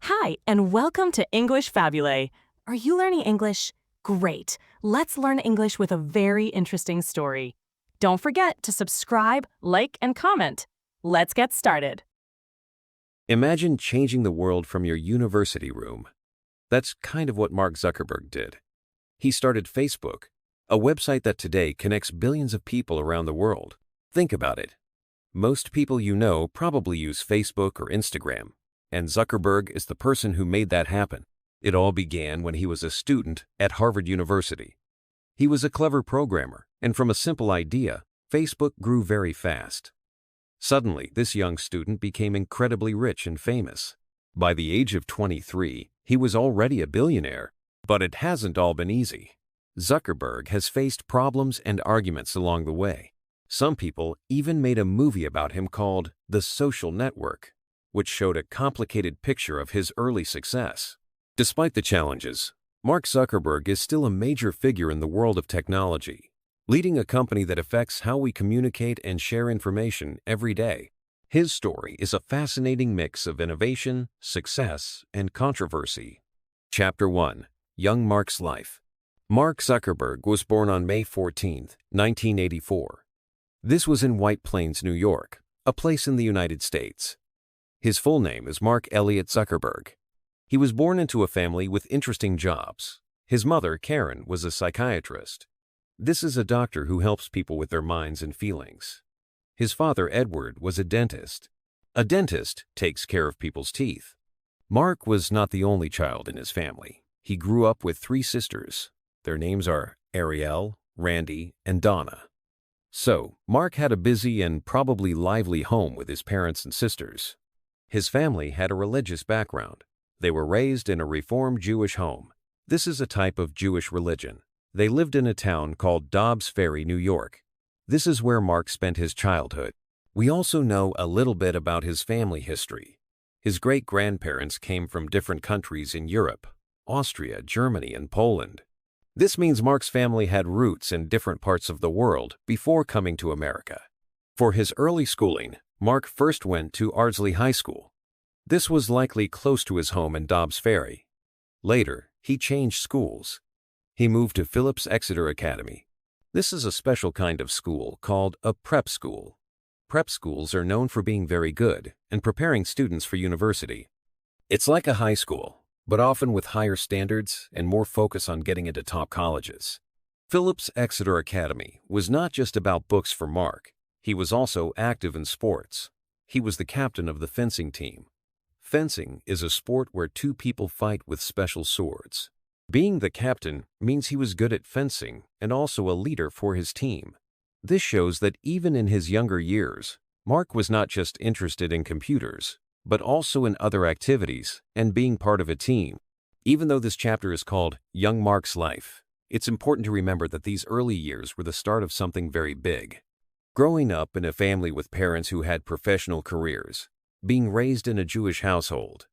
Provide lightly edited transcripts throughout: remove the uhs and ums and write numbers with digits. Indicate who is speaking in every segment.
Speaker 1: Hi, and welcome to English-Fabule. Are you learning English? Great. Let's learn English with a very interesting story. Don't forget to subscribe, like, and comment. Let's get started.
Speaker 2: Imagine changing the world from your university room. That's kind of what Mark Zuckerberg did. He started Facebook, a website that today connects billions of people around the world. Think about it. Most people you know probably use Facebook or Instagram, and Zuckerberg is the person who made that happen. It all began when he was a student at Harvard University. He was a clever programmer, and from a simple idea, Facebook grew very fast. Suddenly, this young student became incredibly rich and famous. By the age of 23, he was already a billionaire, but it hasn't all been easy. Zuckerberg has faced problems and arguments along the way. Some people even made a movie about him called The Social Network, which showed a complicated picture of his early success. Despite the challenges, Mark Zuckerberg is still a major figure in the world of technology, leading a company that affects how we communicate and share information every day. His story is a fascinating mix of innovation, success, and controversy. Chapter 1. Young Mark's Life. Mark Zuckerberg was born on May 14, 1984. This was in White Plains, New York, a place in the United States. His full name is Mark Elliott Zuckerberg. He was born into a family with interesting jobs. His mother, Karen, was a psychiatrist. This is a doctor who helps people with their minds and feelings. His father, Edward, was a dentist. A dentist takes care of people's teeth. Mark was not the only child in his family. He grew up with 3 sisters. Their names are Ariel, Randy, and Donna. So, Mark had a busy and probably lively home with his parents and sisters. His family had a religious background. They were raised in a Reformed Jewish home. This is a type of Jewish religion. They lived in a town called Dobbs Ferry, New York. This is where Mark spent his childhood. We also know a little bit about his family history. His great-grandparents came from different countries in Europe, Austria, Germany, and Poland. This means Mark's family had roots in different parts of the world before coming to America. For his early schooling, Mark first went to Ardsley High School. This was likely close to his home in Dobbs Ferry. Later, he changed schools. He moved to Phillips Exeter Academy. This is a special kind of school called a prep school. Prep schools are known for being very good and preparing students for university. It's like a high school, but often with higher standards and more focus on getting into top colleges. Phillips Exeter Academy was not just about books for Mark. He was also active in sports. He was the captain of the fencing team. Fencing is a sport where 2 people fight with special swords. Being the captain means he was good at fencing and also a leader for his team. This shows that even in his younger years, Mark was not just interested in computers, but also in other activities and being part of a team. Even though this chapter is called Young Mark's Life, it's important to remember that these early years were the start of something very big. Growing up in a family with parents who had professional careers, being raised in a Jewish household,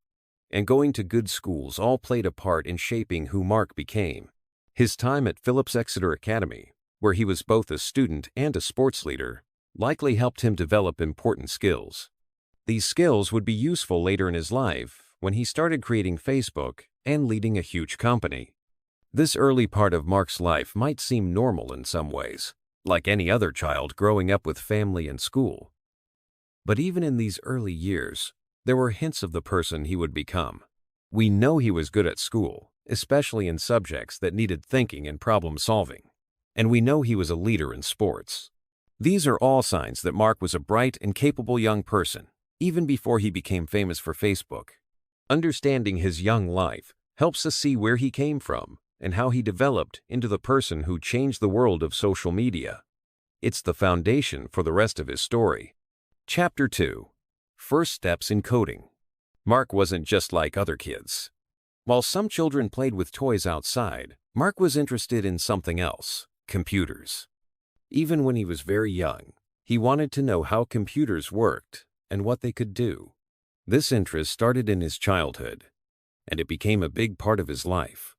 Speaker 2: and going to good schools all played a part in shaping who Mark became. His time at Phillips Exeter Academy, where he was both a student and a sports leader, likely helped him develop important skills. These skills would be useful later in his life when he started creating Facebook and leading a huge company. This early part of Mark's life might seem normal in some ways, like any other child growing up with family and school. But even in these early years, there were hints of the person he would become. We know he was good at school, especially in subjects that needed thinking and problem solving. And we know he was a leader in sports. These are all signs that Mark was a bright and capable young person, even before he became famous for Facebook. Understanding his young life helps us see where he came from and how he developed into the person who changed the world of social media. It's the foundation for the rest of his story. Chapter 2. First Steps in Coding. Mark wasn't just like other kids. While some children played with toys outside, Mark was interested in something else: computers. Even when he was very young, he wanted to know how computers worked and what they could do. This interest started in his childhood, and it became a big part of his life.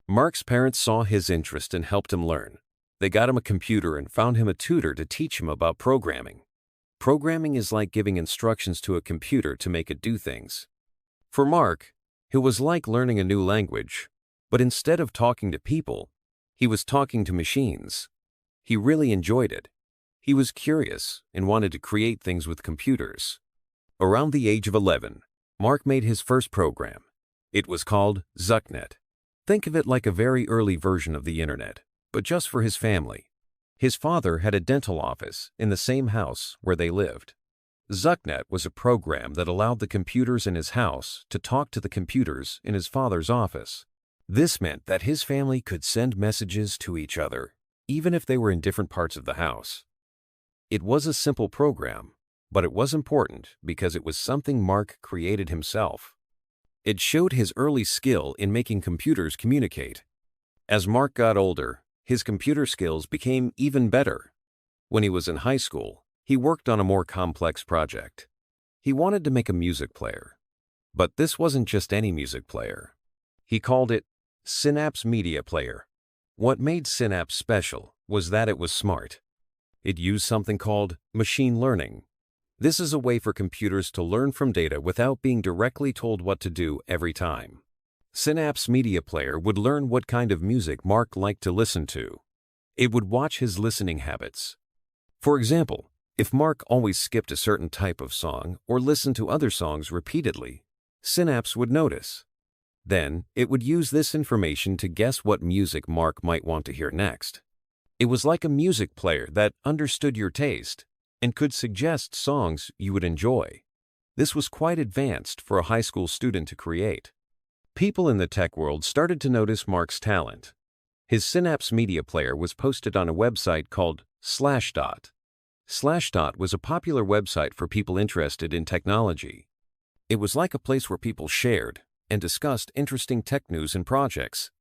Speaker 2: Mark's parents saw his interest and helped him learn. They got him a computer and found him a tutor to teach him about programming. Programming is like giving instructions to a computer to make it do things. For Mark, It was like learning a new language, but instead of talking to people, he was talking to machines. He really enjoyed it. He was curious and wanted to create things with computers. Around the age of 11, Mark made his first program. It was called Zucknet. Think of it like a very early version of the internet, but just for his family. His father had a dental office in the same house where they lived. Zucknet was a program that allowed the computers in his house to talk to the computers in his father's office. This meant that his family could send messages to each other, even if they were in different parts of the house. It was a simple program, but it was important because it was something Mark created himself. It showed his early skill in making computers communicate. As Mark got older, his computer skills became even better. When he was in high school, he worked on a more complex project. He wanted to make a music player. But this wasn't just any music player. He called it Synapse Media Player. What made Synapse special was that it was smart. It used something called machine learning. This is a way for computers to learn from data without being directly told what to do every time. Synapse Media Player would learn what kind of music Mark liked to listen to. It would watch his listening habits. For example, if Mark always skipped a certain type of song or listened to other songs repeatedly, Synapse would notice. Then, it would use this information to guess what music Mark might want to hear next. It was like a music player that understood your taste and could suggest songs you would enjoy. This was quite advanced for a high school student to create. People in the tech world started to notice Mark's talent. His Synapse Media Player was posted on a website called Slashdot. Slashdot was a popular website for people interested in technology. It was like a place where people shared and discussed interesting tech news and projects.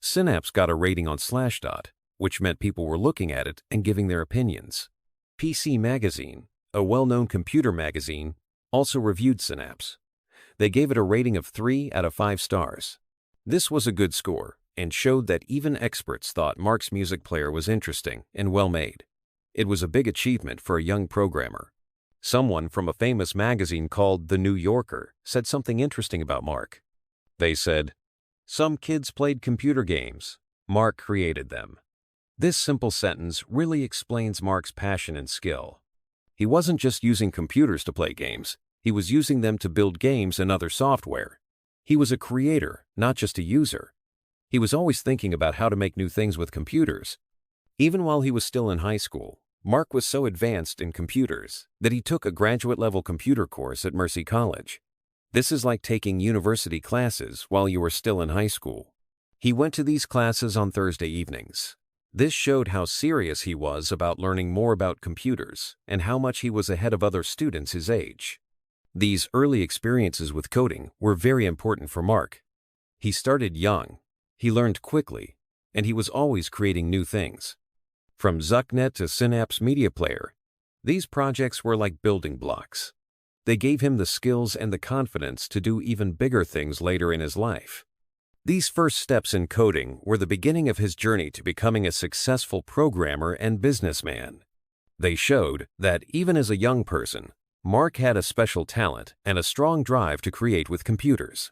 Speaker 2: Synapse got a rating on Slashdot, which meant people were looking at it and giving their opinions. PC Magazine, a well-known computer magazine, also reviewed Synapse. They gave it a rating of 3 out of 5 stars. This was a good score and showed that even experts thought Mark's music player was interesting and well-made. It was a big achievement for a young programmer. Someone from a famous magazine called The New Yorker said something interesting about Mark. They said, "Some kids played computer games. Mark created them." This simple sentence really explains Mark's passion and skill. He wasn't just using computers to play games, he was using them to build games and other software. He was a creator, not just a user. He was always thinking about how to make new things with computers. Even while he was still in high school, Mark was so advanced in computers that he took a graduate-level computer course at Mercy College. This is like taking university classes while you were still in high school. He went to these classes on Thursday evenings. This showed how serious he was about learning more about computers and how much he was ahead of other students his age. These early experiences with coding were very important for Mark. He started young, he learned quickly, and he was always creating new things. From Zucknet to Synapse Media Player, these projects were like building blocks. They gave him the skills and the confidence to do even bigger things later in his life. These first steps in coding were the beginning of his journey to becoming a successful programmer and businessman. They showed that even as a young person, Mark had a special talent and a strong drive to create with computers.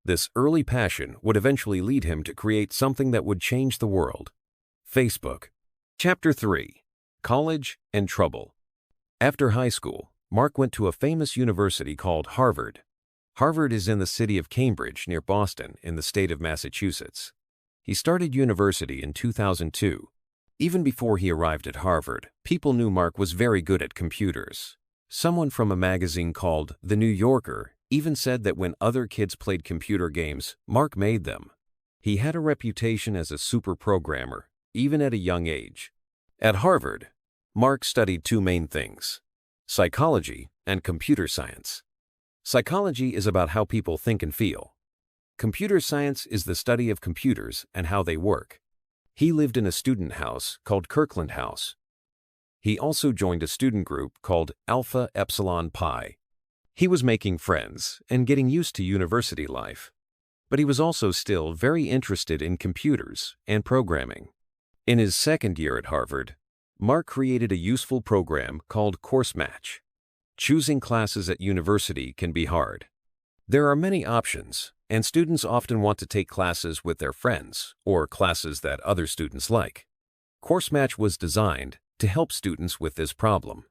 Speaker 2: This early passion would eventually lead him to create something that would change the world. Facebook. Chapter 3. College and Trouble. After high school, Mark went to a famous university called Harvard. Harvard is in the city of Cambridge near Boston in the state of Massachusetts. He started university in 2002. Even before he arrived at Harvard, people knew Mark was very good at computers. Someone from a magazine called The New Yorker even said that when other kids played computer games, Mark made them. He had a reputation as a super programmer, even at a young age. At Harvard, Mark studied 2 main things: psychology and computer science. Psychology is about how people think and feel. Computer science is the study of computers and how they work. He lived in a student house called Kirkland House. He also joined a student group called Alpha Epsilon Pi. He was making friends and getting used to university life. But he was also still very interested in computers and programming. In his second year at Harvard, Mark created a useful program called Course Match. Choosing classes at university can be hard. There are many options, and students often want to take classes with their friends or classes that other students like. Course Match was designed to help students with this problem.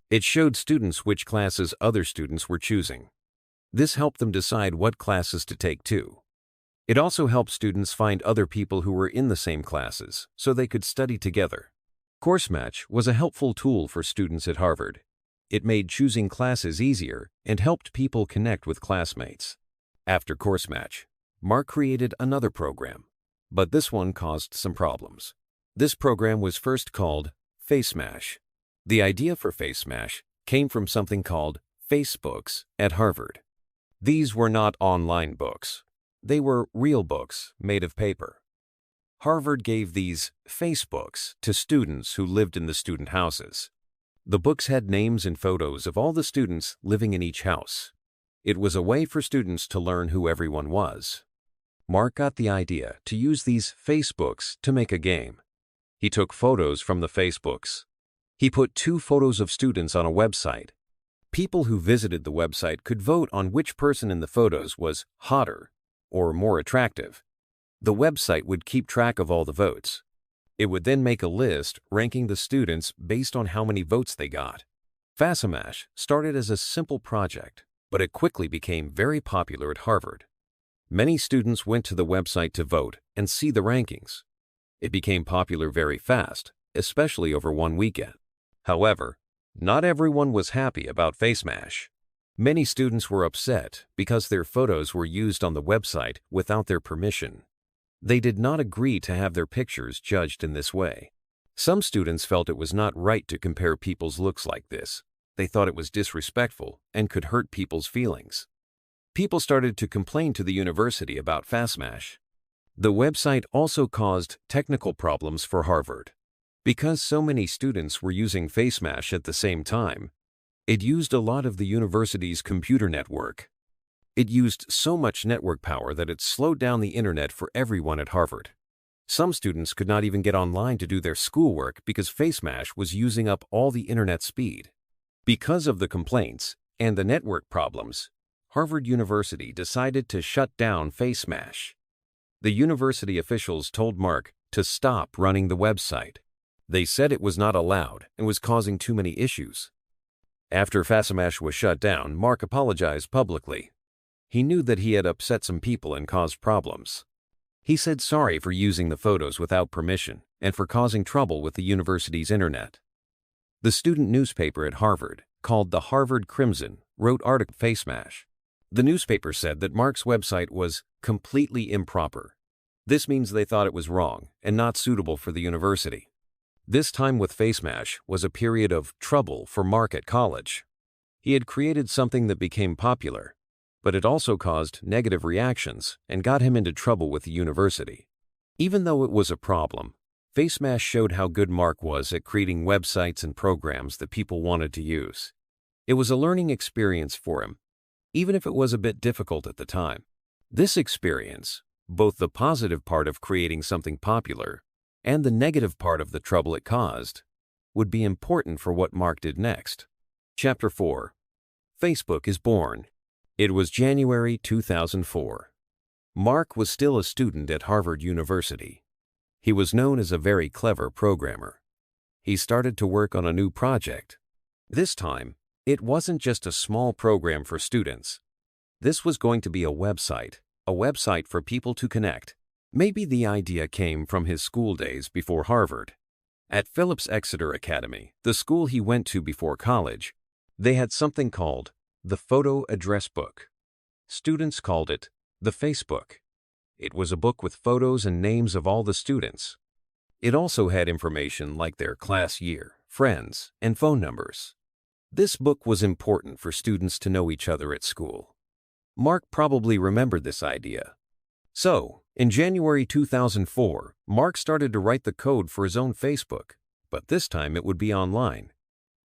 Speaker 2: It showed students which classes other students were choosing. This helped them decide what classes to take too. It also helped students find other people who were in the same classes so they could study together. Course Match was a helpful tool for students at Harvard. It made choosing classes easier and helped people connect with classmates. After Course Match, Mark created another program, but this one caused some problems. This program was first called FaceMash. The idea for FaceMash came from something called Facebooks at Harvard. These were not online books. They were real books made of paper. Harvard gave these Facebooks to students who lived in the student houses. The books had names and photos of all the students living in each house. It was a way for students to learn who everyone was. Mark got the idea to use these Facebooks to make a game. He took photos from the Facebooks. He put 2 photos of students on a website. People who visited the website could vote on which person in the photos was hotter or more attractive. The website would keep track of all the votes. It would then make a list ranking the students based on how many votes they got. FaceMash started as a simple project, but it quickly became very popular at Harvard. Many students went to the website to vote and see the rankings. It became popular very fast, especially over one weekend. However, not everyone was happy about FaceMash. Many students were upset because their photos were used on the website without their permission. They did not agree to have their pictures judged in this way. Some students felt it was not right to compare people's looks like this. They thought it was disrespectful and could hurt people's feelings. People started to complain to the university about FaceMash. The website also caused technical problems for Harvard. Because so many students were using FaceMash at the same time, it used a lot of the university's computer network. It used so much network power that it slowed down the internet for everyone at Harvard. Some students could not even get online to do their schoolwork because FaceMash was using up all the internet speed. Because of the complaints and the network problems, Harvard University decided to shut down FaceMash. The university officials told Mark to stop running the website. They said it was not allowed and was causing too many issues. After FaceMash was shut down, Mark apologized publicly. He knew that he had upset some people and caused problems. He said sorry for using the photos without permission and for causing trouble with the university's internet. The student newspaper at Harvard, called the Harvard Crimson, wrote article FaceMash. The newspaper said that Mark's website was completely improper. This means they thought it was wrong and not suitable for the university. This time with FaceMash was a period of trouble for Mark at college. He had created something that became popular, but it also caused negative reactions and got him into trouble with the university. Even though it was a problem, FaceMash showed how good Mark was at creating websites and programs that people wanted to use. It was a learning experience for him, even if it was a bit difficult at the time. This experience, both the positive part of creating something popular and the negative part of the trouble it caused, would be important for what Mark did next. Chapter 4. Facebook is born. It was January 2004. Mark was still a student at Harvard University. He was known as a very clever programmer. He started to work on a new project. This time, it wasn't just a small program for students. This was going to be a website for people to connect. Maybe the idea came from his school days before Harvard. At Phillips Exeter Academy, the school he went to before college, they had something called the Photo Address Book. Students called it the Facebook. It was a book with photos and names of all the students. It also had information like their class year, friends, and phone numbers. This book was important for students to know each other at school. Mark probably remembered this idea. So, in January 2004, Mark started to write the code for his own Facebook, but this time it would be online.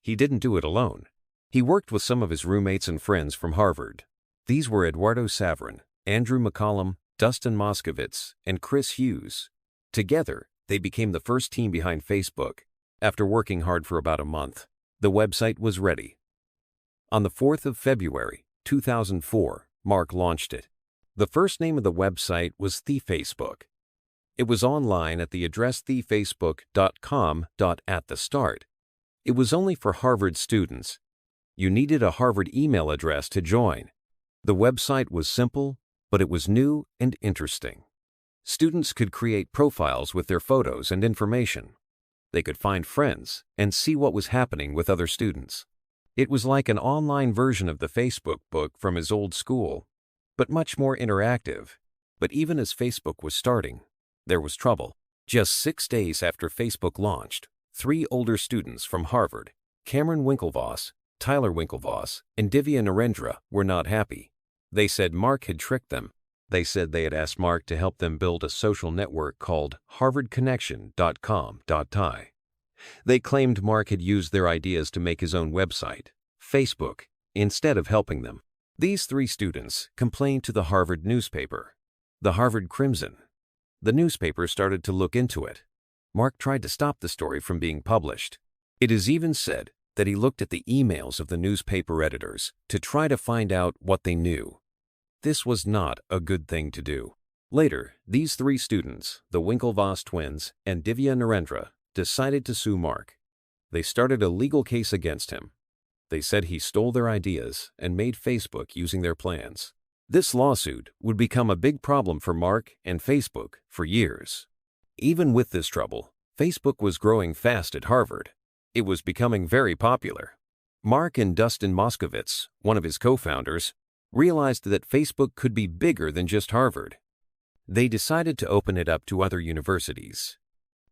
Speaker 2: He didn't do it alone. He worked with some of his roommates and friends from Harvard. These were Eduardo Saverin, Andrew McCollum, Dustin Moskovitz, and Chris Hughes. Together, they became the first team behind Facebook. After working hard for about a month, the website was ready. On the 4th of February, 2004, Mark launched it. The first name of the website was TheFacebook. It was online at the address thefacebook.com. At the start, it was only for Harvard students. You needed a Harvard email address to join. The website was simple, but it was new and interesting. Students could create profiles with their photos and information. They could find friends and see what was happening with other students. It was like an online version of the Facebook book from his old school, but much more interactive. But even as Facebook was starting, there was trouble. Just 6 days after Facebook launched, 3 older students from Harvard, Cameron Winklevoss, Tyler Winklevoss, and Divya Narendra, were not happy. They said Mark had tricked them. They said they had asked Mark to help them build a social network called harvardconnection.com. They claimed Mark had used their ideas to make his own website, Facebook, instead of helping them. These 3 students complained to the Harvard newspaper, the Harvard Crimson. The newspaper started to look into it. Mark tried to stop the story from being published. It is even said that he looked at the emails of the newspaper editors to try to find out what they knew. This was not a good thing to do. Later, these 3 students, the Winklevoss twins and Divya Narendra, decided to sue Mark. They started a legal case against him. They said he stole their ideas and made Facebook using their plans. This lawsuit would become a big problem for Mark and Facebook for years. Even with this trouble, Facebook was growing fast at Harvard. It was becoming very popular. Mark and Dustin Moskovitz, one of his co-founders, realized that Facebook could be bigger than just Harvard. They decided to open it up to other universities.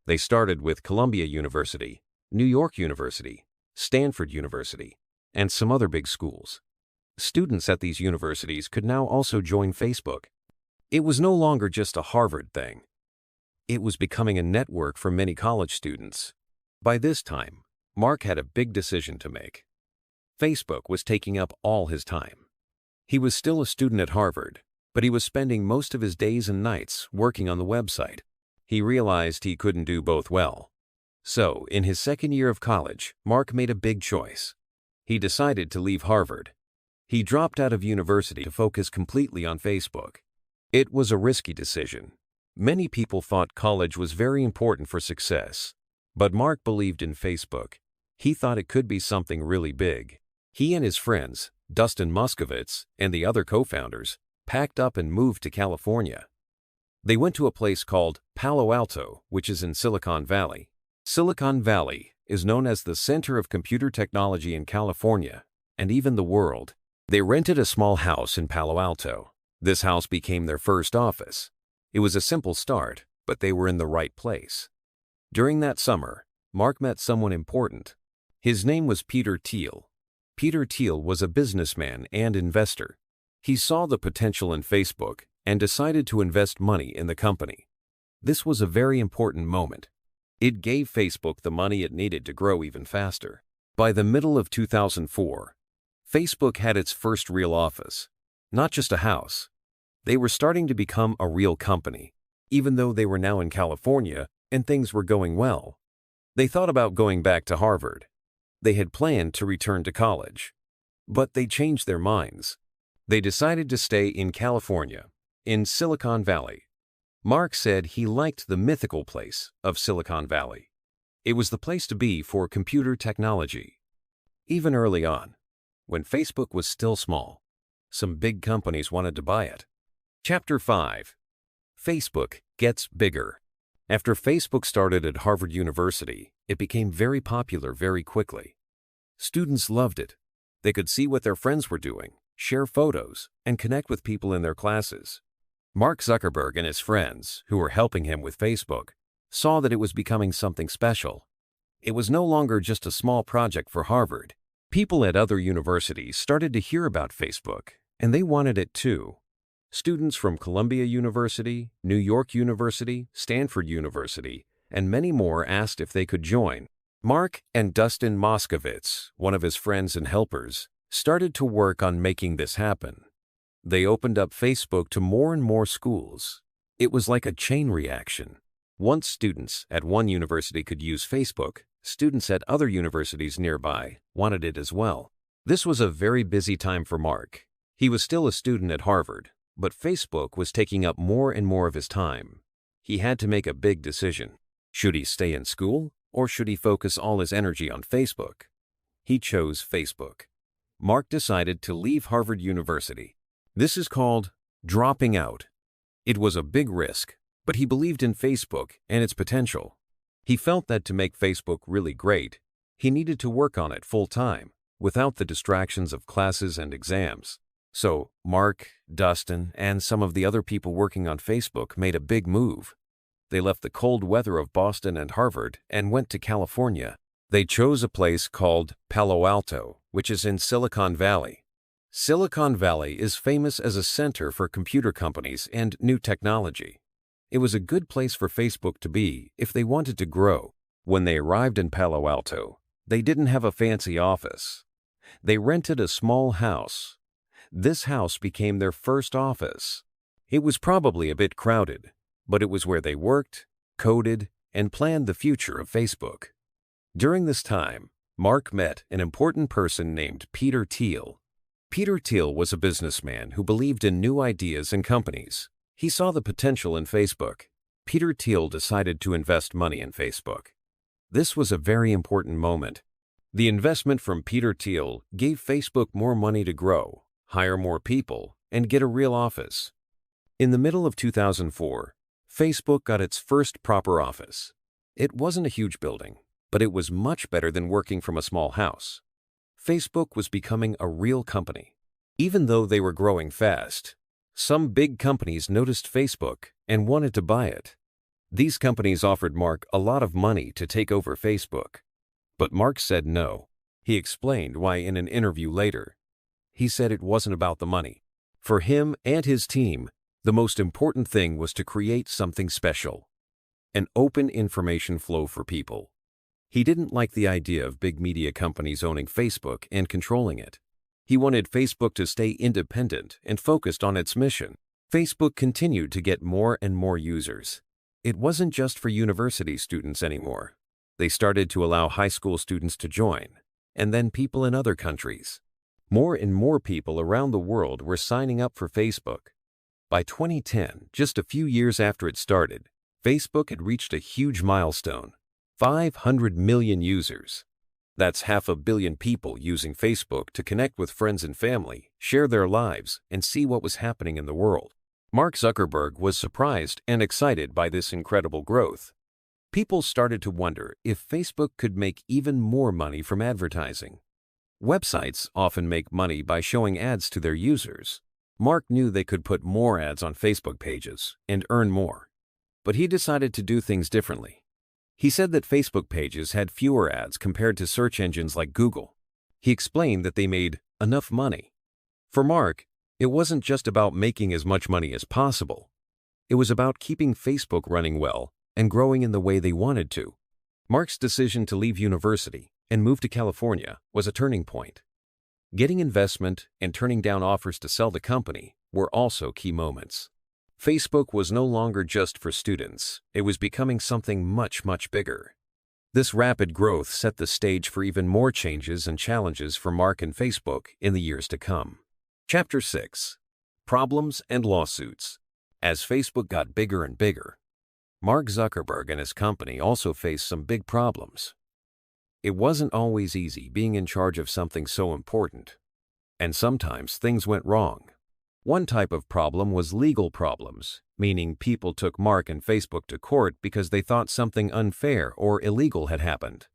Speaker 2: They started with Columbia University, New York University, Stanford University, and some other big schools. Students at these universities could now also join Facebook. It was no longer just a Harvard thing. It was becoming a network for many college students. By this time, Mark had a big decision to make. Facebook was taking up all his time. He was still a student at Harvard, but he was spending most of his days and nights working on the website. He realized he couldn't do both well. So, in his second year of college, Mark made a big choice. He decided to leave Harvard. He dropped out of university to focus completely on Facebook. It was a risky decision. Many people thought college was very important for success, but Mark believed in Facebook. He thought it could be something really big. He and his friends, Dustin Moskovitz and the other co-founders, packed up and moved to California. They went to a place called Palo Alto, which is in Silicon Valley. Silicon Valley is known as the center of computer technology in California and even the world. They rented a small house in Palo Alto. This house became their first office. It was a simple start, but they were in the right place. During that summer, Mark met someone important. His name was Peter Thiel. Peter Thiel was a businessman and investor. He saw the potential in Facebook and decided to invest money in the company. This was a very important moment. It gave Facebook the money it needed to grow even faster. By the middle of 2004, Facebook had its first real office, not just a house. They were starting to become a real company, even though they were now in California and things were going well. They thought about going back to Harvard. They had planned to return to college, but they changed their minds. They decided to stay in California, in Silicon Valley. Mark said he liked the mythical place of Silicon Valley. It was the place to be for computer technology. Even early on, when Facebook was still small, some big companies wanted to buy it. Chapter 5. Facebook Gets Bigger. After Facebook started at Harvard University, it became very popular very quickly. Students loved it. They could see what their friends were doing, share photos, and connect with people in their classes. Mark Zuckerberg and his friends, who were helping him with Facebook, saw that it was becoming something special. It was no longer just a small project for Harvard. People at other universities started to hear about Facebook, and they wanted it too. Students from Columbia University, New York University, Stanford University, and many more asked if they could join. Mark and Dustin Moskovitz, one of his friends and helpers, started to work on making this happen. They opened up Facebook to more and more schools. It was like a chain reaction. Once students at one university could use Facebook, students at other universities nearby wanted it as well. This was a very busy time for Mark. He was still a student at Harvard, But Facebook was taking up more and more of his time. He had to make a big decision. Should he stay in school, or should he focus all his energy on Facebook? He chose Facebook. Mark decided to leave Harvard University. This is called dropping out. It was a big risk, but he believed in Facebook and its potential. He felt that to make Facebook really great, he needed to work on it full-time, without the distractions of classes and exams. So, Mark, Dustin, and some of the other people working on Facebook made a big move. They left the cold weather of Boston and Harvard and went to California. They chose a place called Palo Alto, which is in Silicon Valley. Silicon Valley is famous as a center for computer companies and new technology. It was a good place for Facebook to be if they wanted to grow. When they arrived in Palo Alto, they didn't have a fancy office. They rented a small house. This house became their first office. It was probably a bit crowded, but it was where they worked, coded, and planned the future of Facebook. During this time, Mark met an important person named Peter Thiel. Peter Thiel was a businessman who believed in new ideas and companies. He saw the potential in Facebook. Peter Thiel decided to invest money in Facebook. This was a very important moment. The investment from Peter Thiel gave Facebook more money to grow, hire more people, and get a real office. In the middle of 2004, Facebook got its first proper office. It wasn't a huge building, but it was much better than working from a small house. Facebook was becoming a real company. Even though they were growing fast, some big companies noticed Facebook and wanted to buy it. These companies offered Mark a lot of money to take over Facebook. But Mark said no. He explained why in an interview later. He said it wasn't about the money. For him and his team, the most important thing was to create something special. An open information flow for people. He didn't like the idea of big media companies owning Facebook and controlling it. He wanted Facebook to stay independent and focused on its mission. Facebook continued to get more and more users. It wasn't just for university students anymore. They started to allow high school students to join, and then people in other countries. More and more people around the world were signing up for Facebook. By 2010, just a few years after it started, Facebook had reached a huge milestone: 500 million users. That's 500 million people using Facebook to connect with friends and family, share their lives, and see what was happening in the world. Mark Zuckerberg was surprised and excited by this incredible growth. People started to wonder if Facebook could make even more money from advertising. Websites often make money by showing ads to their users. Mark knew they could put more ads on Facebook pages and earn more. But he decided to do things differently. He said that Facebook pages had fewer ads compared to search engines like Google. He explained that they made enough money. For Mark, it wasn't just about making as much money as possible. It was about keeping Facebook running well and growing in the way they wanted to. Mark's decision to leave university and move to California was a turning point. Getting investment and turning down offers to sell the company were also key moments. Facebook was no longer just for students. It was becoming something much, much bigger. This rapid growth set the stage for even more changes and challenges for Mark and Facebook in the years to come. Chapter 6. Problems and Lawsuits. As Facebook got bigger and bigger, Mark Zuckerberg and his company also faced some big problems. It wasn't always easy being in charge of something so important, and sometimes things went wrong. One type of problem was legal problems, meaning people took Mark and Facebook to court because they thought something unfair or illegal had happened.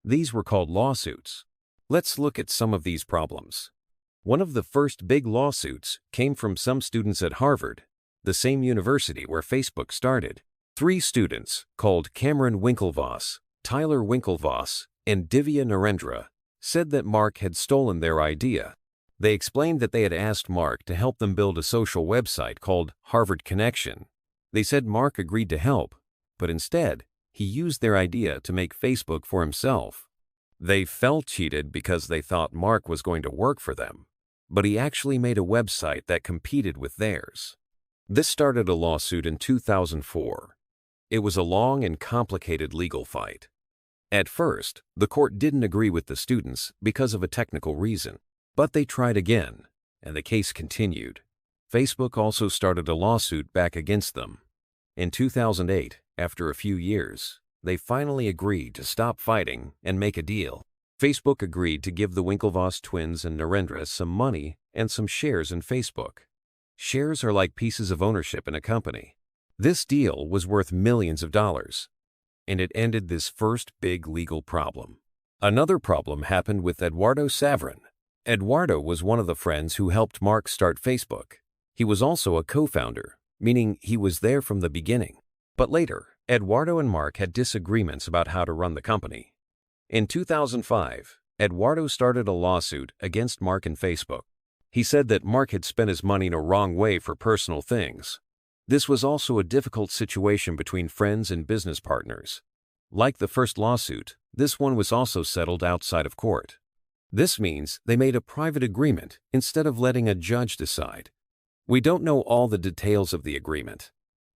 Speaker 2: These were called lawsuits. Let's look at some of these problems. One of the first big lawsuits came from some students at Harvard, the same university where Facebook started. 3 students, called Cameron Winklevoss, Tyler Winklevoss, and Divya Narendra, said that Mark had stolen their idea. They explained that they had asked Mark to help them build a social website called Harvard Connection. They said Mark agreed to help, but instead, he used their idea to make Facebook for himself. They felt cheated because they thought Mark was going to work for them, but he actually made a website that competed with theirs. This started a lawsuit in 2004. It was a long and complicated legal fight. At first, the court didn't agree with the students because of a technical reason, but they tried again, and the case continued. Facebook also started a lawsuit back against them. In 2008, after a few years, they finally agreed to stop fighting and make a deal. Facebook agreed to give the Winklevoss twins and Narendra some money and some shares in Facebook. Shares are like pieces of ownership in a company. This deal was worth millions of dollars, and it ended this first big legal problem. Another problem happened with Eduardo Saverin. Eduardo was one of the friends who helped Mark start Facebook. He was also a co-founder, meaning he was there from the beginning. But later, Eduardo and Mark had disagreements about how to run the company. In 2005, Eduardo started a lawsuit against Mark and Facebook. He said that Mark had spent his money in a wrong way for personal things. This was also a difficult situation between friends and business partners. Like the first lawsuit, this one was also settled outside of court. This means they made a private agreement instead of letting a judge decide. We don't know all the details of the agreement,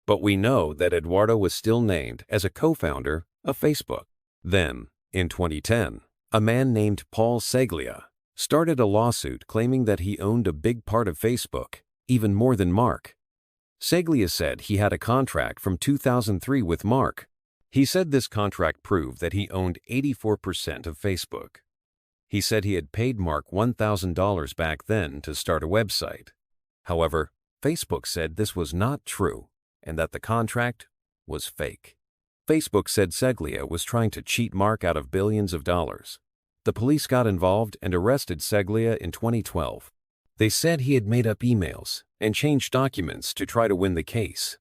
Speaker 2: but we know that Eduardo was still named as a co-founder of Facebook. Then, in 2010, a man named Paul Seglia started a lawsuit claiming that he owned a big part of Facebook, even more than Mark. Seglia said he had a contract from 2003 with Mark. He said this contract proved that he owned 84% of Facebook. He said he had paid Mark $1,000 back then to start a website. However, Facebook said this was not true and that the contract was fake. Facebook said Seglia was trying to cheat Mark out of billions of dollars. The police got involved and arrested Seglia in 2012. They said he had made up emails and changed documents to try to win the case.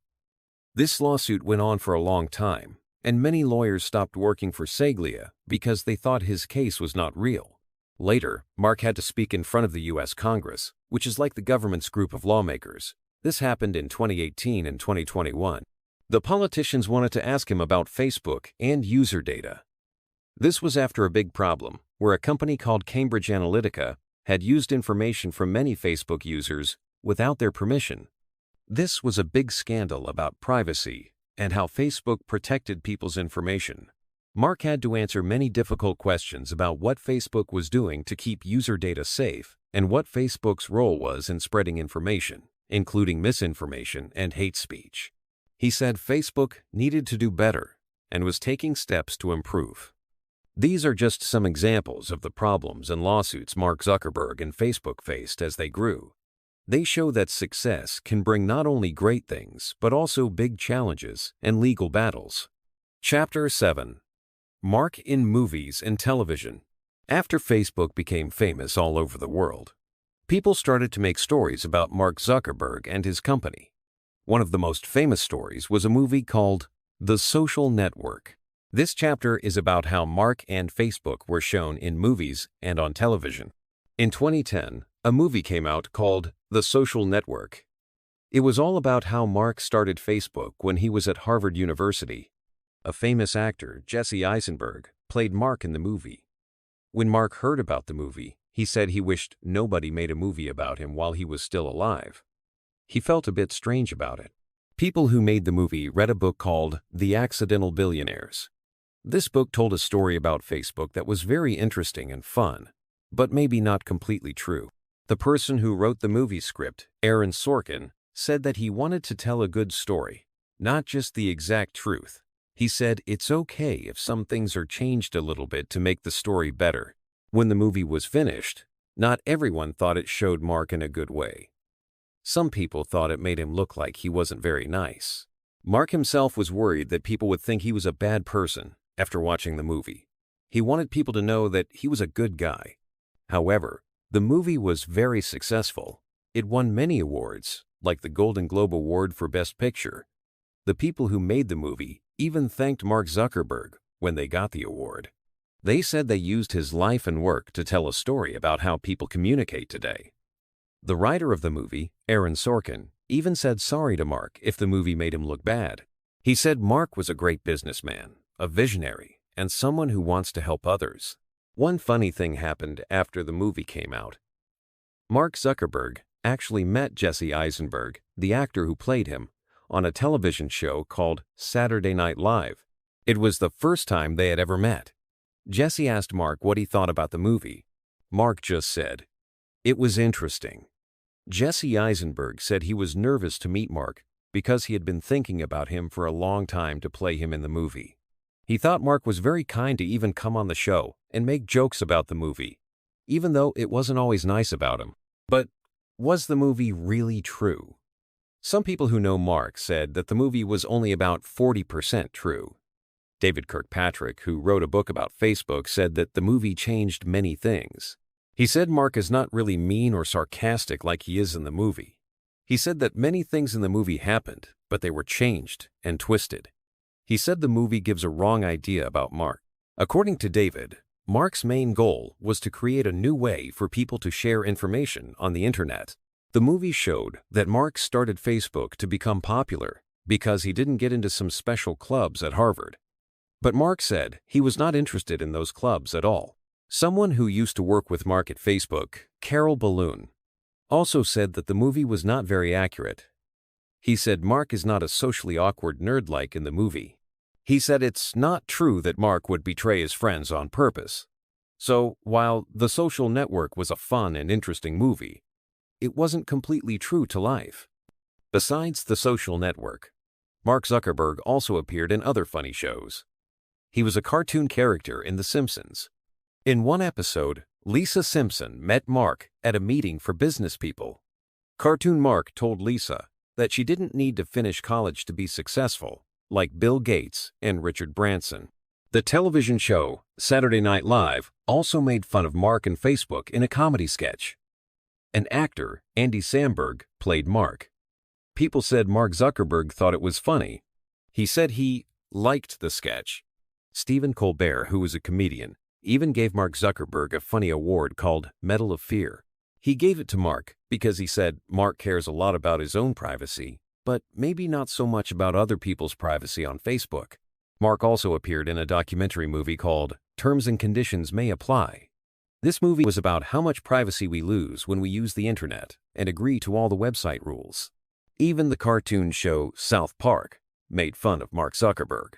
Speaker 2: This lawsuit went on for a long time, and many lawyers stopped working for Seglia because they thought his case was not real. Later, Mark had to speak in front of the U.S. Congress, which is like the government's group of lawmakers. This happened in 2018 and 2021. The politicians wanted to ask him about Facebook and user data. This was after a big problem, where a company called Cambridge Analytica had used information from many Facebook users without their permission. This was a big scandal about privacy and how Facebook protected people's information. Mark had to answer many difficult questions about what Facebook was doing to keep user data safe and what Facebook's role was in spreading information, including misinformation and hate speech. He said Facebook needed to do better and was taking steps to improve. These are just some examples of the problems and lawsuits Mark Zuckerberg and Facebook faced as they grew. They show that success can bring not only great things, but also big challenges and legal battles. Chapter 7. Mark in movies and television. After Facebook became famous all over the world, people started to make stories about Mark Zuckerberg and his company. One of the most famous stories was a movie called The Social Network. This chapter is about how Mark and Facebook were shown in movies and on television. In 2010, a movie came out called The Social Network. It was all about how Mark started Facebook when he was at Harvard University. A famous actor, Jesse Eisenberg, played Mark in the movie. When Mark heard about the movie, he said he wished nobody made a movie about him while he was still alive. He felt a bit strange about it. People who made the movie read a book called The Accidental Billionaires. This book told a story about Facebook that was very interesting and fun, but maybe not completely true. The person who wrote the movie script, Aaron Sorkin, said that he wanted to tell a good story, not just the exact truth. He said it's okay if some things are changed a little bit to make the story better. When the movie was finished, not everyone thought it showed Mark in a good way. Some people thought it made him look like he wasn't very nice. Mark himself was worried that people would think he was a bad person after watching the movie. He wanted people to know that he was a good guy. However, the movie was very successful. It won many awards, like the Golden Globe Award for Best Picture. The people who made the movie even thanked Mark Zuckerberg when they got the award. They said they used his life and work to tell a story about how people communicate today. The writer of the movie, Aaron Sorkin, even said sorry to Mark if the movie made him look bad. He said Mark was a great businessman, a visionary, and someone who wants to help others. One funny thing happened after the movie came out. Mark Zuckerberg actually met Jesse Eisenberg, the actor who played him, on a television show called Saturday Night Live. It was the first time they had ever met. Jesse asked Mark what he thought about the movie. Mark just said, "It was interesting." Jesse Eisenberg said he was nervous to meet Mark because he had been thinking about him for a long time to play him in the movie. He thought Mark was very kind to even come on the show and make jokes about the movie, even though it wasn't always nice about him. But was the movie really true? Some people who know Mark said that the movie was only about 40% true. David Kirkpatrick, who wrote a book about Facebook, said that the movie changed many things. He said Mark is not really mean or sarcastic like he is in the movie. He said that many things in the movie happened, but they were changed and twisted. He said the movie gives a wrong idea about Mark. According to David, Mark's main goal was to create a new way for people to share information on the internet. The movie showed that Mark started Facebook to become popular because he didn't get into some special clubs at Harvard. But Mark said he was not interested in those clubs at all. Someone who used to work with Mark at Facebook, Carol Balloon, also said that the movie was not very accurate. He said Mark is not a socially awkward nerd like in the movie. He said it's not true that Mark would betray his friends on purpose. So, while The Social Network was a fun and interesting movie, it wasn't completely true to life. Besides The Social Network, Mark Zuckerberg also appeared in other funny shows. He was a cartoon character in The Simpsons. In one episode, Lisa Simpson met Mark at a meeting for business people. Cartoon Mark told Lisa that she didn't need to finish college to be successful, like Bill Gates and Richard Branson. The television show Saturday Night Live also made fun of Mark and Facebook in a comedy sketch. An actor, Andy Samberg, played Mark. People said Mark Zuckerberg thought it was funny. He said he liked the sketch. Stephen Colbert, who was a comedian, even gave Mark Zuckerberg a funny award called Medal of Fear. He gave it to Mark because he said Mark cares a lot about his own privacy, but maybe not so much about other people's privacy on Facebook. Mark also appeared in a documentary movie called Terms and Conditions May Apply. This movie was about how much privacy we lose when we use the internet and agree to all the website rules. Even the cartoon show South Park made fun of Mark Zuckerberg.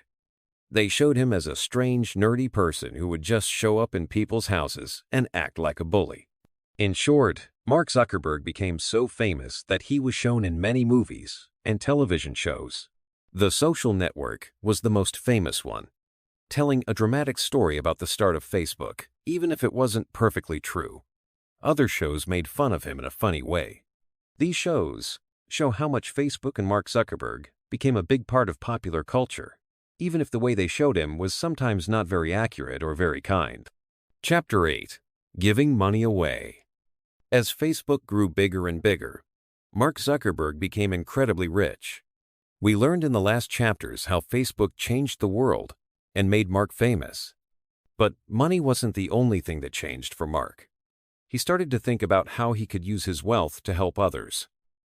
Speaker 2: They showed him as a strange, nerdy person who would just show up in people's houses and act like a bully. In short, Mark Zuckerberg became so famous that he was shown in many movies and television shows. The Social Network was the most famous one, telling a dramatic story about the start of Facebook, even if it wasn't perfectly true. Other shows made fun of him in a funny way. These shows show how much Facebook and Mark Zuckerberg became a big part of popular culture, even if the way they showed him was sometimes not very accurate or very kind. Chapter 8. Giving Money Away. As Facebook grew bigger and bigger, Mark Zuckerberg became incredibly rich. We learned in the last chapters how Facebook changed the world and made Mark famous. But money wasn't the only thing that changed for Mark. He started to think about how he could use his wealth to help others.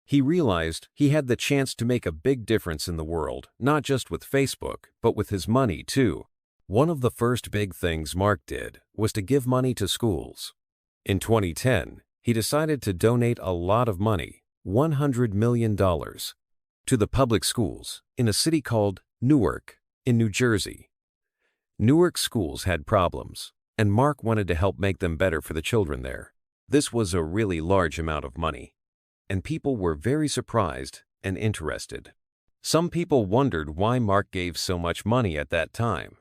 Speaker 2: He realized he had the chance to make a big difference in the world, not just with Facebook, but with his money too. One of the first big things Mark did was to give money to schools. In 2010, he decided to donate a lot of money, $100 million, to the public schools in a city called Newark, in New Jersey. Newark schools had problems, and Mark wanted to help make them better for the children there. This was a really large amount of money, and people were very surprised and interested. Some people wondered why Mark gave so much money at that time.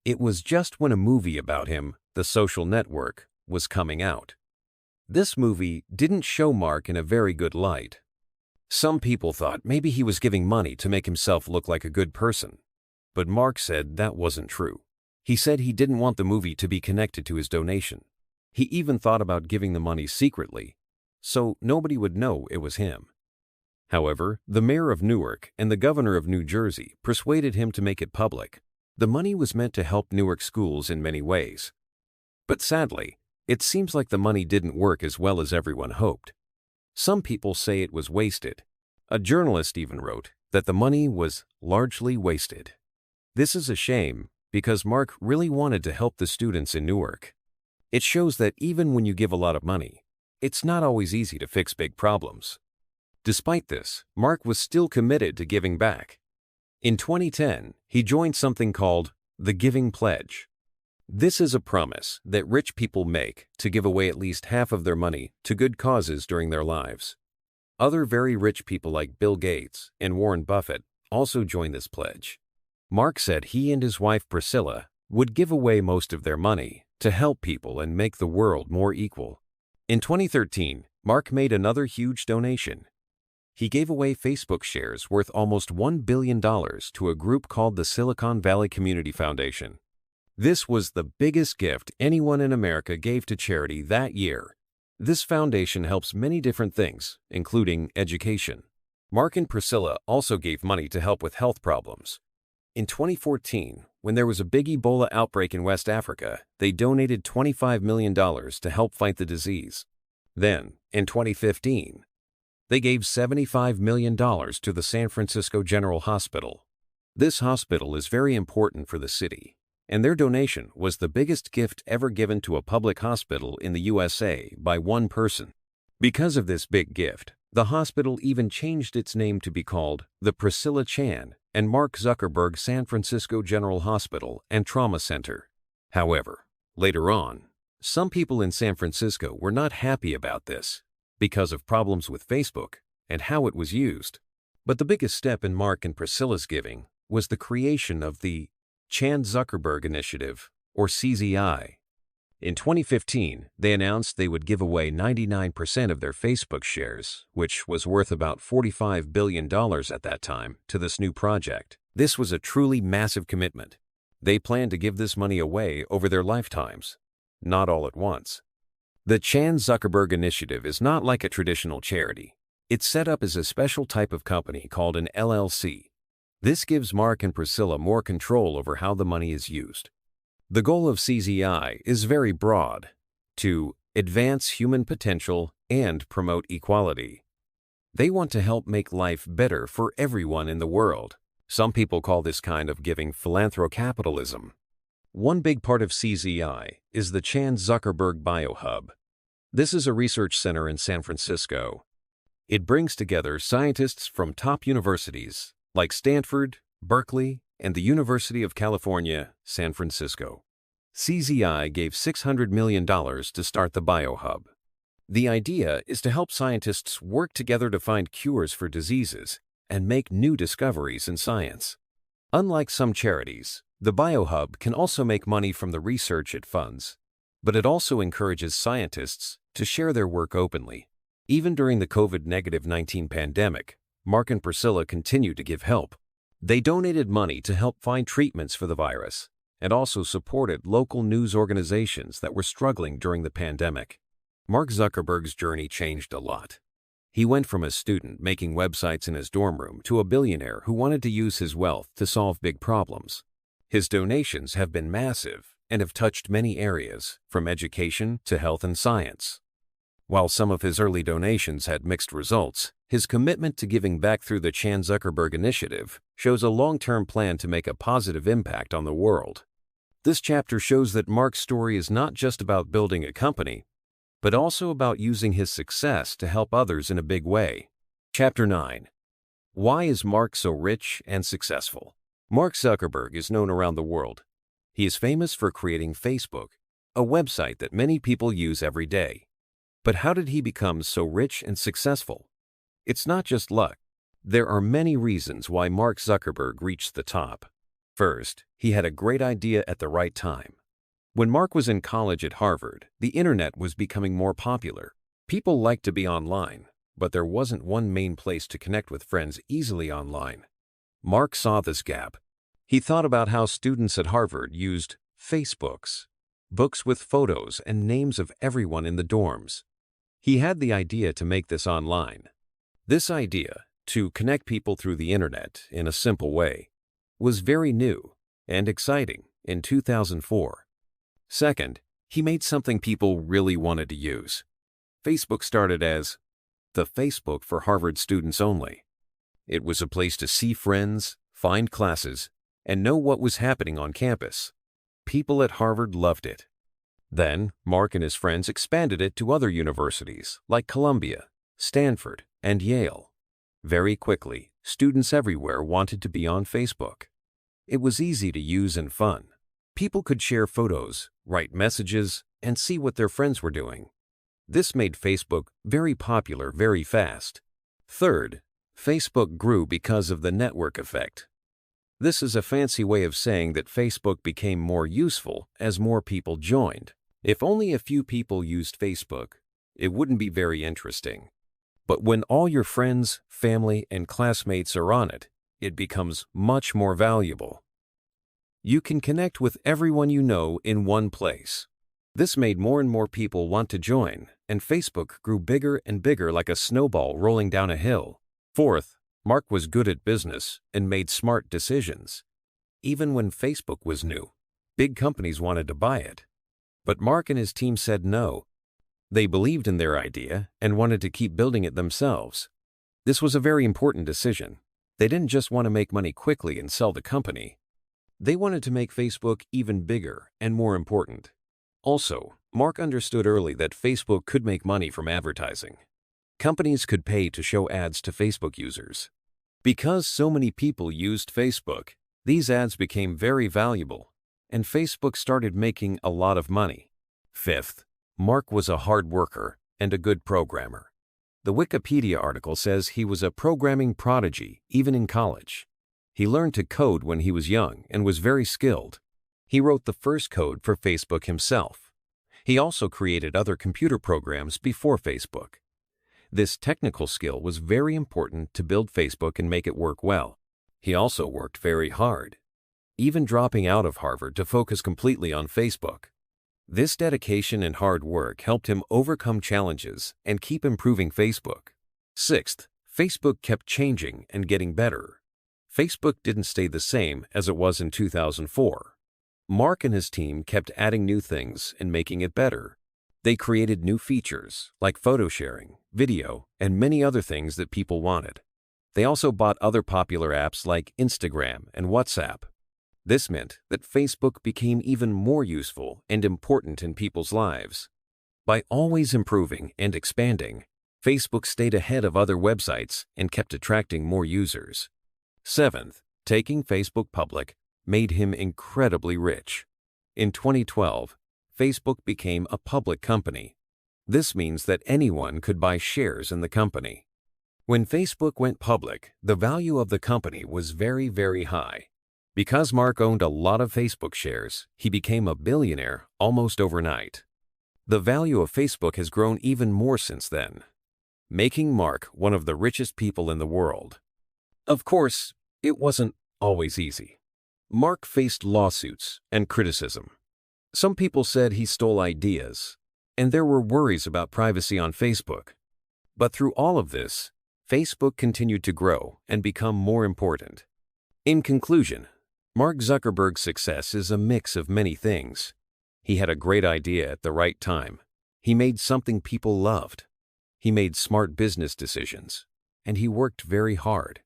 Speaker 2: It was just when a movie about him, The Social Network, was coming out. This movie didn't show Mark in a very good light. Some people thought maybe he was giving money to make himself look like a good person. But Mark said that wasn't true. He said he didn't want the movie to be connected to his donation. He even thought about giving the money secretly, so nobody would know it was him. However, the mayor of Newark and the governor of New Jersey persuaded him to make it public. The money was meant to help Newark schools in many ways. But sadly, it seems like the money didn't work as well as everyone hoped. Some people say it was wasted. A journalist even wrote that the money was largely wasted. This is a shame because Mark really wanted to help the students in Newark. It shows that even when you give a lot of money, it's not always easy to fix big problems. Despite this, Mark was still committed to giving back. In 2010, he joined something called the Giving Pledge. This is a promise that rich people make to give away at least half of their money to good causes during their lives. Other very rich people like Bill Gates and Warren Buffett also joined this pledge. Mark said he and his wife Priscilla would give away most of their money to help people and make the world more equal. In 2013, Mark made another huge donation. He gave away Facebook shares worth almost $1 billion to a group called the Silicon Valley Community Foundation. This was the biggest gift anyone in America gave to charity that year. This foundation helps many different things, including education. Mark and Priscilla also gave money to help with health problems. In 2014, when there was a big Ebola outbreak in West Africa, they donated $25 million to help fight the disease. Then, in 2015, they gave $75 million to the San Francisco General Hospital. This hospital is very important for the city, and their donation was the biggest gift ever given to a public hospital in the USA by one person. Because of this big gift, the hospital even changed its name to be called the Priscilla Chan and Mark Zuckerberg San Francisco General Hospital and Trauma Center. However, later on, some people in San Francisco were not happy about this because of problems with Facebook and how it was used. But the biggest step in Mark and Priscilla's giving was the creation of the Chan Zuckerberg Initiative, or CZI. In 2015, they announced they would give away 99% of their Facebook shares, which was worth about $45 billion at that time, to this new project. This was a truly massive commitment. They planned to give this money away over their lifetimes, not all at once. The Chan Zuckerberg Initiative is not like a traditional charity. It's set up as a special type of company called an LLC. This gives Mark and Priscilla more control over how the money is used. The goal of CZI is very broad: to advance human potential and promote equality. They want to help make life better for everyone in the world. Some people call this kind of giving philanthrocapitalism. One big part of CZI is the Chan Zuckerberg BioHub. This is a research center in San Francisco. It brings together scientists from top universities like Stanford, Berkeley, and the University of California, San Francisco. CZI gave $600 million to start the BioHub. The idea is to help scientists work together to find cures for diseases and make new discoveries in science. Unlike some charities, the BioHub can also make money from the research it funds, but it also encourages scientists to share their work openly. Even during the COVID-19 pandemic, Mark and Priscilla continued to give help. They donated money to help find treatments for the virus and also supported local news organizations that were struggling during the pandemic. Mark Zuckerberg's journey changed a lot. He went from a student making websites in his dorm room to a billionaire who wanted to use his wealth to solve big problems. His donations have been massive and have touched many areas, from education to health and science. While some of his early donations had mixed results, his commitment to giving back through the Chan Zuckerberg Initiative shows a long-term plan to make a positive impact on the world. This chapter shows that Mark's story is not just about building a company, but also about using his success to help others in a big way. Chapter 9. Why is Mark so rich and successful? Mark Zuckerberg is known around the world. He is famous for creating Facebook, a website that many people use every day. But how did he become so rich and successful? It's not just luck. There are many reasons why Mark Zuckerberg reached the top. First, he had a great idea at the right time. When Mark was in college at Harvard, the internet was becoming more popular. People liked to be online, but there wasn't one main place to connect with friends easily online. Mark saw this gap. He thought about how students at Harvard used Facebooks, books with photos and names of everyone in the dorms. He had the idea to make this online. This idea, to connect people through the internet in a simple way, was very new and exciting in 2004. Second, he made something people really wanted to use. Facebook started as the Facebook for Harvard students only. It was a place to see friends, find classes, and know what was happening on campus. People at Harvard loved it. Then, Mark and his friends expanded it to other universities like Columbia, Stanford, and Yale. Very quickly, students everywhere wanted to be on Facebook. It was easy to use and fun. People could share photos, write messages, and see what their friends were doing. This made Facebook very popular very fast. Third, Facebook grew because of the network effect. This is a fancy way of saying that Facebook became more useful as more people joined. If only a few people used Facebook, it wouldn't be very interesting. But when all your friends, family, and classmates are on it, it becomes much more valuable. You can connect with everyone you know in one place. This made more and more people want to join, and Facebook grew bigger and bigger like a snowball rolling down a hill. Fourth, Mark was good at business and made smart decisions. Even when Facebook was new, big companies wanted to buy it. But Mark and his team said no. They believed in their idea and wanted to keep building it themselves. This was a very important decision. They didn't just want to make money quickly and sell the company. They wanted to make Facebook even bigger and more important. Also, Mark understood early that Facebook could make money from advertising. Companies could pay to show ads to Facebook users. Because so many people used Facebook, these ads became very valuable, and Facebook started making a lot of money. Fifth, Mark was a hard worker and a good programmer. The Wikipedia article says he was a programming prodigy even in college. He learned to code when he was young and was very skilled. He wrote the first code for Facebook himself. He also created other computer programs before Facebook. This technical skill was very important to build Facebook and make it work well. He also worked very hard, even dropping out of Harvard to focus completely on Facebook. This dedication and hard work helped him overcome challenges and keep improving Facebook. Sixth, Facebook kept changing and getting better. Facebook didn't stay the same as it was in 2004. Mark and his team kept adding new things and making it better. They created new features like photo sharing, video, and many other things that people wanted. They also bought other popular apps like Instagram and WhatsApp. This meant that Facebook became even more useful and important in people's lives. By always improving and expanding, Facebook stayed ahead of other websites and kept attracting more users. Seventh, taking Facebook public made him incredibly rich. In 2012, Facebook became a public company. This means that anyone could buy shares in the company. When Facebook went public, the value of the company was very, very high. Because Mark owned a lot of Facebook shares, he became a billionaire almost overnight. The value of Facebook has grown even more since then, making Mark one of the richest people in the world. Of course, it wasn't always easy. Mark faced lawsuits and criticism. Some people said he stole ideas, and there were worries about privacy on Facebook. But through all of this, Facebook continued to grow and become more important. In conclusion, Mark Zuckerberg's success is a mix of many things. He had a great idea at the right time. He made something people loved. He made smart business decisions, and he worked very hard.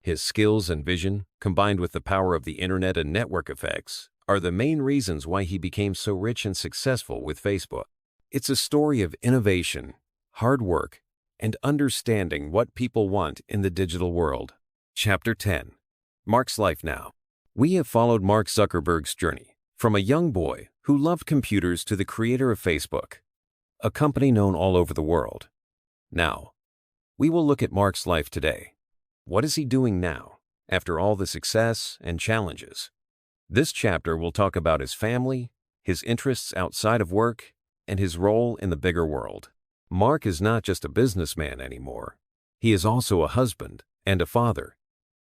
Speaker 2: His skills and vision, combined with the power of the internet and network effects, are the main reasons why he became so rich and successful with Facebook. It's a story of innovation, hard work, and understanding what people want in the digital world. Chapter 10. Mark's Life Now. We have followed Mark Zuckerberg's journey from a young boy who loved computers to the creator of Facebook, a company known all over the world. Now, we will look at Mark's life today. What is he doing now, after all the success and challenges? This chapter will talk about his family, his interests outside of work, and his role in the bigger world. Mark is not just a businessman anymore. He is also a husband and a father.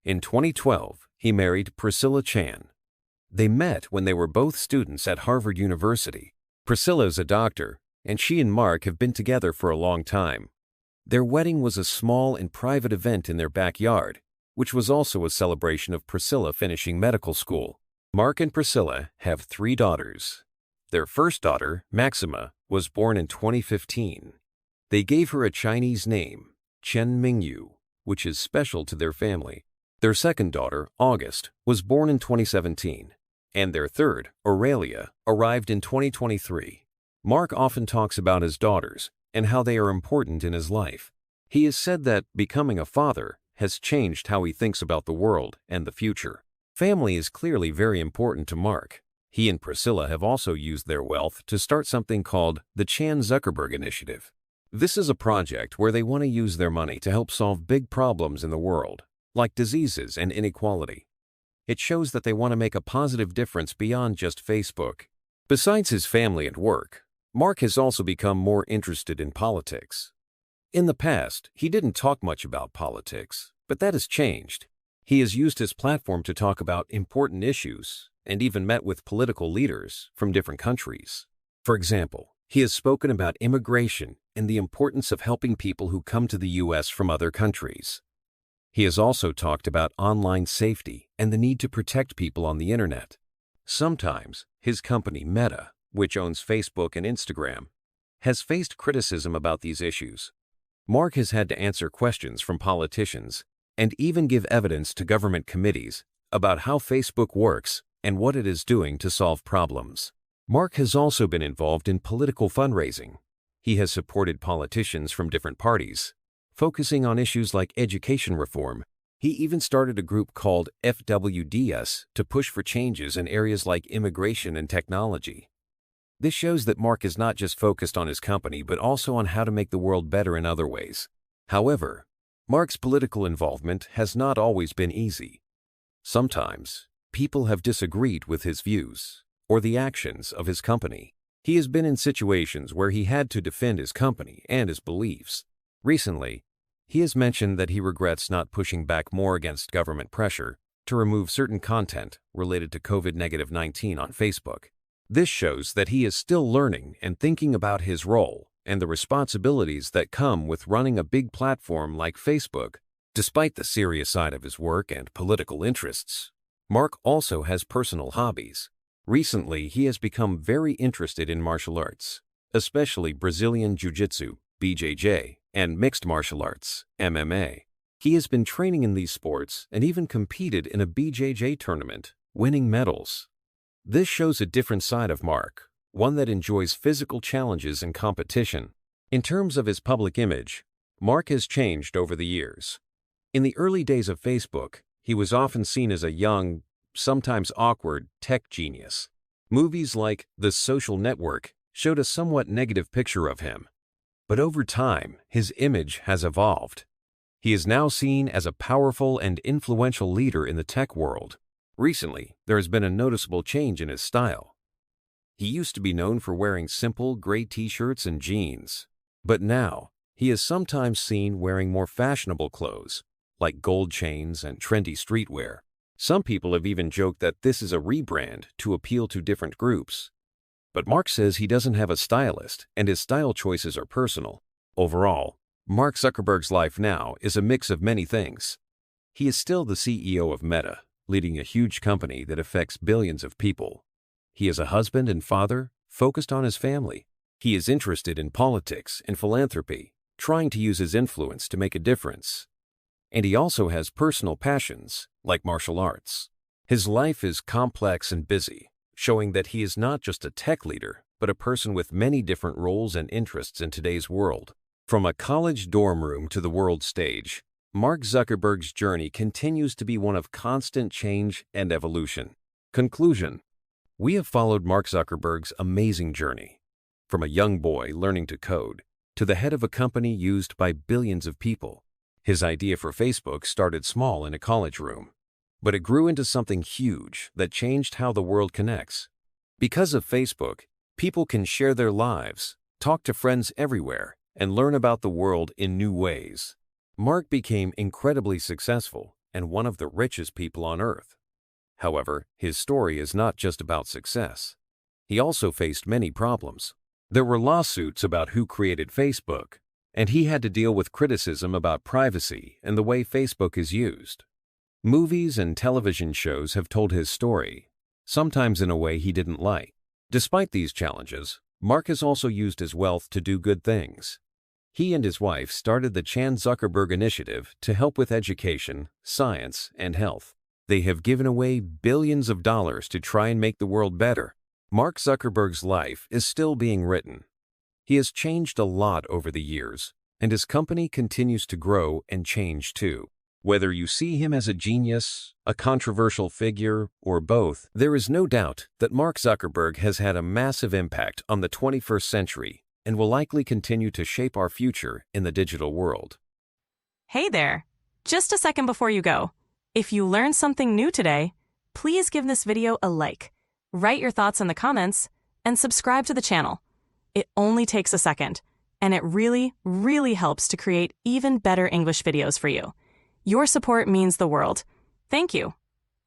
Speaker 2: In 2012, he married Priscilla Chan. They met when they were both students at Harvard University. Priscilla is a doctor, and she and Mark have been together for a long time. Their wedding was a small and private event in their backyard, which was also a celebration of Priscilla finishing medical school. Mark and Priscilla have 3 daughters. Their first daughter, Maxima, was born in 2015. They gave her a Chinese name, Chen Mingyu, which is special to their family. Their second daughter, August, was born in 2017, and their third, Aurelia, arrived in 2023. Mark often talks about his daughters and how they are important in his life. He has said that becoming a father has changed how he thinks about the world and the future. Family is clearly very important to Mark. He and Priscilla have also used their wealth to start something called the Chan Zuckerberg Initiative. This is a project where they want to use their money to help solve big problems in the world, like diseases and inequality. It shows that they want to make a positive difference beyond just Facebook. Besides his family and work, Mark has also become more interested in politics. In the past, he didn't talk much about politics, but that has changed. He has used his platform to talk about important issues and even met with political leaders from different countries. For example, he has spoken about immigration and the importance of helping people who come to the U.S. from other countries. He has also talked about online safety and the need to protect people on the internet. Sometimes, his company Meta, which owns Facebook and Instagram, has faced criticism about these issues. Mark has had to answer questions from politicians and even give evidence to government committees about how Facebook works and what it is doing to solve problems. Mark has also been involved in political fundraising. He has supported politicians from different parties, focusing on issues like education reform. He even started a group called FWDS to push for changes in areas like immigration and technology. This shows that Mark is not just focused on his company but also on how to make the world better in other ways. However, Mark's political involvement has not always been easy. Sometimes, people have disagreed with his views or the actions of his company. He has been in situations where he had to defend his company and his beliefs. Recently, he has mentioned that he regrets not pushing back more against government pressure to remove certain content related to COVID-19 on Facebook. This shows that he is still learning and thinking about his role and the responsibilities that come with running a big platform like Facebook. Despite the serious side of his work and political interests, Mark also has personal hobbies. Recently, he has become very interested in martial arts, especially Brazilian Jiu-Jitsu, BJJ, and mixed martial arts, MMA. He has been training in these sports and even competed in a BJJ tournament, winning medals. This shows a different side of Mark, one that enjoys physical challenges and competition. In terms of his public image, Mark has changed over the years. In the early days of Facebook, he was often seen as a young, sometimes awkward, tech genius. Movies like The Social Network showed a somewhat negative picture of him. But over time, his image has evolved. He is now seen as a powerful and influential leader in the tech world. Recently, there has been a noticeable change in his style. He used to be known for wearing simple gray t-shirts and jeans, but now he is sometimes seen wearing more fashionable clothes, like gold chains and trendy streetwear. Some people have even joked that this is a rebrand to appeal to different groups. But Mark says he doesn't have a stylist and his style choices are personal. Overall, Mark Zuckerberg's life now is a mix of many things. He is still the CEO of Meta, leading a huge company that affects billions of people. He is a husband and father, focused on his family. He is interested in politics and philanthropy, trying to use his influence to make a difference. And he also has personal passions, like martial arts. His life is complex and busy, showing that he is not just a tech leader, but a person with many different roles and interests in today's world. From a college dorm room to the world stage, Mark Zuckerberg's journey continues to be one of constant change and evolution. Conclusion: we have followed Mark Zuckerberg's amazing journey, from a young boy learning to code to the head of a company used by billions of people. His idea for Facebook started small in a college room, but it grew into something huge that changed how the world connects. Because of Facebook, people can share their lives, talk to friends everywhere, and learn about the world in new ways. Mark became incredibly successful and one of the richest people on earth. However, his story is not just about success. He also faced many problems. There were lawsuits about who created Facebook, and he had to deal with criticism about privacy and the way Facebook is used. Movies and television shows have told his story, sometimes in a way he didn't like. Despite these challenges, Mark has also used his wealth to do good things. He and his wife started the Chan Zuckerberg Initiative to help with education, science, and health. They have given away billions of dollars to try and make the world better. Mark Zuckerberg's life is still being written. He has changed a lot over the years, and his company continues to grow and change too. Whether you see him as a genius, a controversial figure, or both, there is no doubt that Mark Zuckerberg has had a massive impact on the 21st century and will likely continue to shape our future in the digital world.
Speaker 1: Hey there! Just a second before you go. If you learned something new today, please give this video a like, write your thoughts in the comments, and subscribe to the channel. It only takes a second, and it really, really helps to create even better English videos for you. Your support means the world. Thank you.